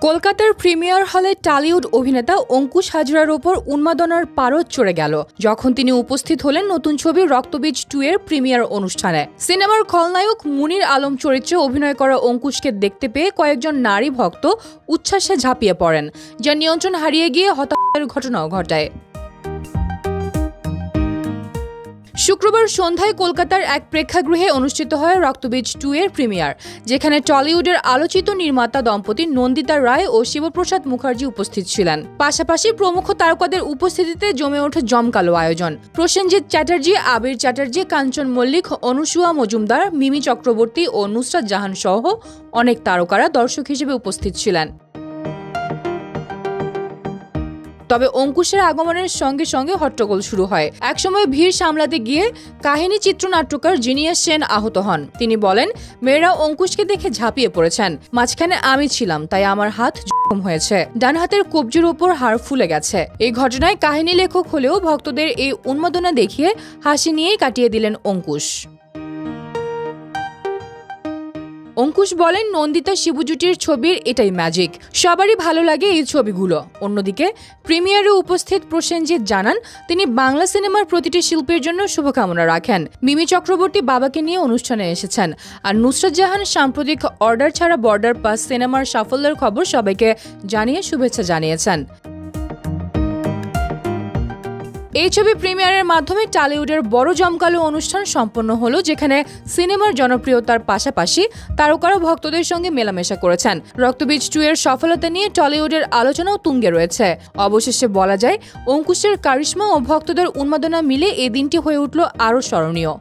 কলকাতার প্রিমিয়ার হলে টলিউড অভিনেতা অঙ্কুশ হাজরার ওপর উন্মাদনার পারদ চড়ে গেল যখন তিনি উপস্থিত হলেন নতুন ছবি রক্তবীজ 2 এর প্রিমিয়ার অনুষ্ঠানে। সিনেমার খলনায়ক মুনির আলম চরিত্রে অভিনয় করা অঙ্কুশকে দেখতে পেয়ে কয়েকজন নারী ভক্ত উচ্ছ্বাসে ঝাঁপিয়ে পড়েন, যা নিয়ন্ত্রণ হারিয়ে গিয়ে হতাহতের ঘটনাও ঘটায়। শুক্রবার সন্ধ্যায় কলকাতার এক প্রেক্ষাগৃহে অনুষ্ঠিত হয় রক্তবীজ 2 এর প্রিমিয়ার, যেখানে টলিউডের আলোচিত নির্মাতা দম্পতি নন্দিতা রায় ও শিবপ্রসাদ মুখার্জি উপস্থিত ছিলেন। পাশাপাশি প্রমুখ তারকাদের উপস্থিতিতে জমে ওঠে জমকালো আয়োজন। প্রসেনজিৎ চ্যাটার্জি, আবির চ্যাটার্জি, কাঞ্চন মল্লিক, অনুসুয়া মজুমদার, মিমি চক্রবর্তী ও নুসরাত জাহান সহ অনেক তারকারা দর্শক হিসেবে উপস্থিত ছিলেন। তবে অঙ্কুশের আগমনের সঙ্গে সঙ্গে হট্টগোল শুরু হয়। একসময় ভিড় সামলাতে গিয়ে কাহিনী চিত্রনাট্যকার জিনিয়াস সেন আহত হন। তিনি বলেন, মেয়েরা অঙ্কুশকে দেখে ঝাঁপিয়ে পড়েছেন, মাঝখানে আমি ছিলাম, তাই আমার হাত জখম হয়েছে, ডান হাতের কবজির ওপর হাড় ফুলে গেছে। এই ঘটনায় কাহিনী লেখক হলেও ভক্তদের এই উন্মাদনা দেখিয়ে হাসি নিয়েই কাটিয়ে দিলেন অঙ্কুশ। অঙ্কুশ বলেন, নন্দিতা শিবু জুটির ছবির এটাই ম্যাজিক, সবারই ভালো লাগে এই ছবিগুলো। অন্যদিকে প্রিমিয়ারে উপস্থিত প্রসেনজিৎ জানান, তিনি বাংলা সিনেমার প্রতিটি শিল্পীর জন্য শুভকামনা রাখেন। মিমি চক্রবর্তী বাবাকে নিয়ে অনুষ্ঠানে এসেছেন, আর নুসরাত জাহান সাম্প্রতিক অর্ডার ছাড়া বর্ডার পাস সিনেমার সাফল্যের খবর সবাইকে জানিয়ে শুভেচ্ছা জানিয়েছেন। এই ছবি প্রিমিয়ারের মাধ্যমে টলিউডের বড় জমকালো অনুষ্ঠান সম্পন্ন হলো, যেখানে সিনেমার জনপ্রিয়তার পাশাপাশি তারকারা ভক্তদের সঙ্গে মেলামেশা করেছেন। রক্তবীজ 2 এর সফলতা নিয়ে টলিউডের আলোচনাও তুঙ্গে রয়েছে। অবশেষে বলা যায়, অঙ্কুশের কারিশমা ও ভক্তদের উন্মাদনা মিলে এই দিনটি হয়ে উঠল আরও স্মরণীয়।